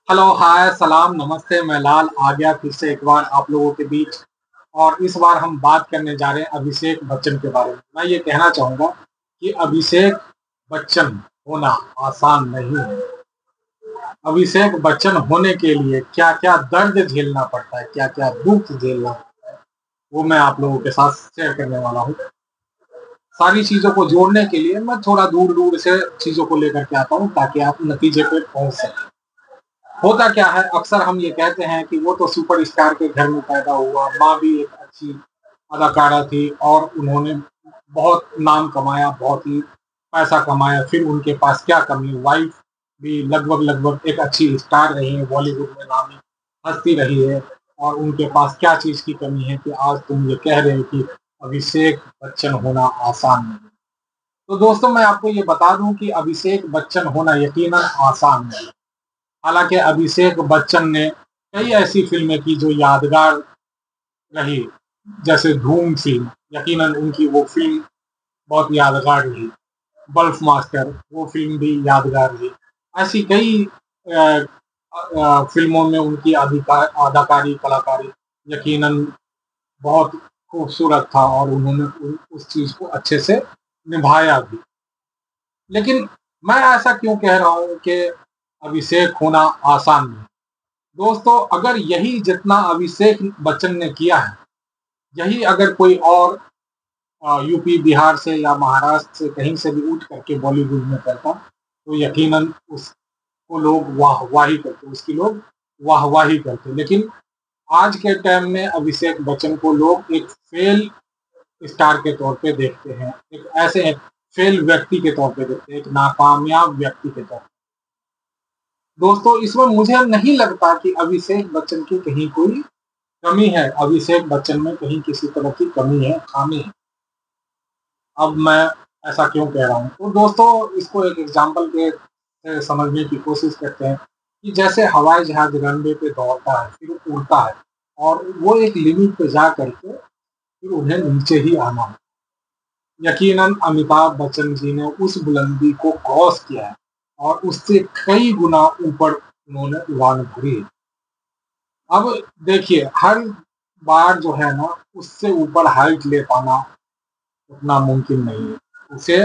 Hello, हाय, सलाम, नमस्ते। मैं लाल आ गया फिर से एक बार आप लोगों के बीच। और इस बार हम बात करने जा रहे हैं अभिषेक बच्चन के बारे में। मैं ये कहना चाहूँगा कि अभिषेक बच्चन होना आसान नहीं है। अभिषेक बच्चन होने के लिए क्या-क्या दर्द झेलना पड़ता है, क्या-क्या दुःख झेलना पड़ता है, वो मैं आप लोगों के साथ शेयर करने वाला हूँ। सारी चीज़ों को जोड़ने के लिए मैं थोड़ा दूर-दूर से चीज़ों को लेकर के आता हूँ ताकि आप नतीजे पे पहुँच सकें। होता क्या है, अक्सर हम ये कहते हैं कि वो तो सुपरस्टार के घर में पैदा हुआ, माँ भी एक अच्छी अदाकारा थी और उन्होंने बहुत नाम कमाया, बहुत ही पैसा कमाया, फिर उनके पास क्या कमी, वाइफ भी लगभग-लगभग एक अच्छी स्टार रही है, बॉलीवुड में नामी हस्ती रही है और उनके पास क्या चीज़ की कमी है कि आज तुम ये कह रहे हो कि अभिषेक बच्चन होना आसान नहीं है। तो दोस्तों मैं आपको ये बता दूँ कि अभिषेक बच्चन होना यकीनन आसान नहीं है। हालाँकि अभिषेक बच्चन ने कई ऐसी फ़िल्में की जो यादगार रही, जैसे धूम फ़िल्म, यकीनन उनकी वो फ़िल्म बहुत यादगार रही। बल्फ मास्टर वो फ़िल्म भी यादगार रही। ऐसी कई फ़िल्मों में उनकी अदाकारी, कलाकारी यकीनन बहुत खूबसूरत था और उन्होंने उस चीज़ को अच्छे से निभाया भी। लेकिन मैं ऐसा क्यों कह रहा हूँ कि अभिषेक होना आसान नहीं? दोस्तों अगर यही जितना अभिषेक बच्चन ने किया है, यही अगर कोई और यूपी, बिहार से या महाराष्ट्र से कहीं से भी उठ करके बॉलीवुड में करता, तो यकीनन उसको लोग वाहवाही करते, उसकी लोग वाहवाही करते। लेकिन आज के टाइम में अभिषेक बच्चन को लोग एक फेल स्टार के तौर पे देखते हैं, एक ऐसे फेल व्यक्ति के तौर पे देखते हैं, एक नाकामयाब व्यक्ति के तौर पे। दोस्तों इसमें मुझे नहीं लगता कि अभिषेक बच्चन की कहीं कोई कमी है, अभिषेक बच्चन में कहीं किसी तरह की कमी है, खामी है। अब मैं ऐसा क्यों कह रहा हूँ? तो दोस्तों इसको एक एग्ज़ाम्पल के से समझने की कोशिश करते हैं कि जैसे हवाई जहाज़ रनवे पे दौड़ता है, फिर उड़ता है और वो एक लिमिट पे जा करके फिर उन्हें नीचे ही आना है। यकीनन अमिताभ बच्चन जी ने उस बुलंदी को क्रॉस किया है और उससे कई गुना ऊपर उन्होंने उड़ान भरी है। अब देखिए हर बार जो है ना उससे ऊपर हाइट ले पाना उतना मुमकिन नहीं है। उसे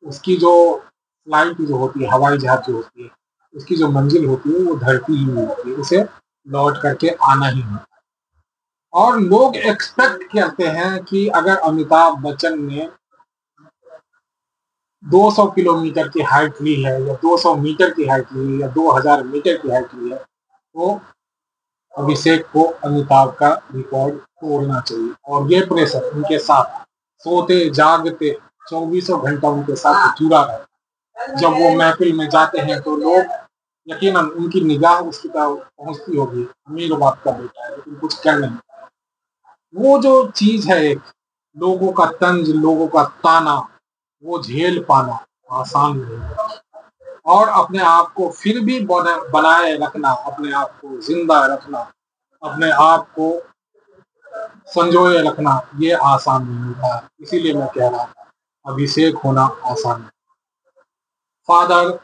उसकी जो फ्लाइट जो होती है, हवाई जहाज़ जो होती है, उसकी जो मंजिल होती है वो धरती ही होती है। उसे लौट करके आना ही होता है। और लोग एक्सपेक्ट करते हैं कि अगर अमिताभ बच्चन ने 200 किलोमीटर की हाइट ली है या 200 मीटर की हाइट ली है या 2000 मीटर की हाइट ली है, तो अभिषेक को अमिताभ का रिकॉर्ड तोड़ना चाहिए और ये प्रेशर उनके साथ सोते जागते चौबीसों घंटा उनके साथ जुड़ा रहता है। जब वो महफिल में जाते हैं तो लोग यकीनन उनकी निगाह उसकी तरफ पहुंचती होगी, अमीर बाप का बेटा है लेकिन कुछ कर नहीं। वो जो चीज है एक लोगों का तंज, लोगों का ताना, वो झेल पाना आसान नहीं है। और अपने आप को फिर भी बनाए रखना, अपने आप को जिंदा रखना, अपने आप को संजोए रखना ये आसान नहीं होता है। इसीलिए मैं कह रहा था अभिषेक होना आसान है। फादर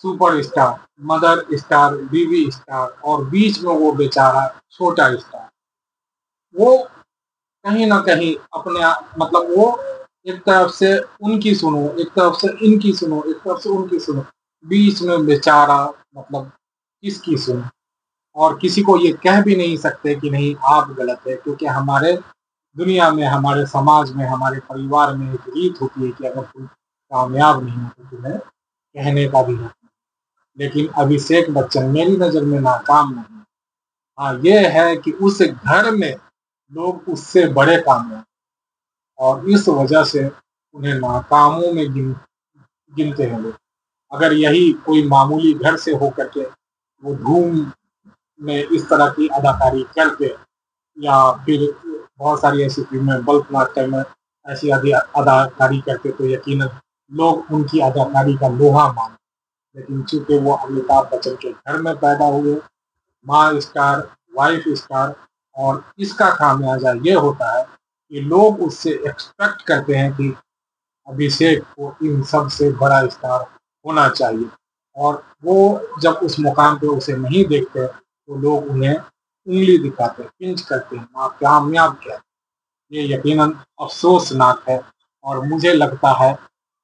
सुपरस्टार, मदर स्टार, बीवी स्टार और बीच में वो बेचारा छोटा स्टार, वो कहीं ना कहीं मतलब वो एक तरफ से उनकी सुनो, एक तरफ से इनकी सुनो, एक तरफ से उनकी सुनो, बीच में बेचारा मतलब किसकी सुनो। और किसी को ये कह भी नहीं सकते कि नहीं आप गलत है, क्योंकि हमारे दुनिया में, हमारे समाज में, हमारे परिवार में एक रीत होती है कि अगर तुम कामयाब नहीं हो तो तुम्हें कहने का भी हक नहीं। लेकिन अभिषेक बच्चन मेरी नज़र में नाकाम नहीं। हाँ, ये है कि उस घर में लोग उससे बड़े कामयाब और इस वजह से उन्हें नाकामों में गिनते हैं लोग। अगर यही कोई मामूली घर से होकर के वो धूम में इस तरह की अदाकारी करते या फिर बहुत सारी ऐसी फ़िल्में बल्क मास्टर में ऐसी अदाकारी करते तो यकीनन लोग उनकी अदाकारी का लोहा मानते। लेकिन चूँकि वो अमिताभ बच्चन के घर में पैदा हुए, माँ स्टार, वाइफ स्टार, और इसका खामियाजा ये होता है कि लोग उससे एक्सपेक्ट करते हैं कि अभिषेक को इन सब से बड़ा स्टार होना चाहिए। और वो जब उस मुकाम पे उसे नहीं देखते तो लोग उन्हें उंगली दिखाते, पिंच करते हैं, आप कामयाब क्या। ये यकीनन अफ़सोसनाक है और मुझे लगता है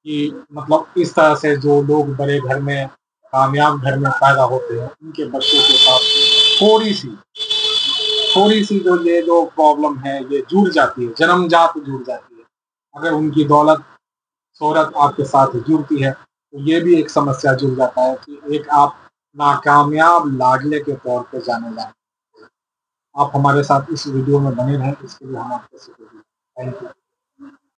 कि मतलब इस तरह से जो लोग बड़े घर में, कामयाब घर में पैदा होते हैं, उनके बच्चों के साथ थोड़ी-सी थोड़ी-सी ये जो प्रॉब्लम है, ये जुड़ जाती है, जन्मजात जुड़ जाती है। अगर उनकी दौलत, शोहरत आपके साथ जुड़ती है, तो ये भी एक समस्या जुड़ जाता है कि एक आप नाकामयाब लाडले के तौर पे जाने लगे। आप हमारे साथ इस वीडियो में बने रहें, इसके लिए हम आपका शुक्रिया। Thank you.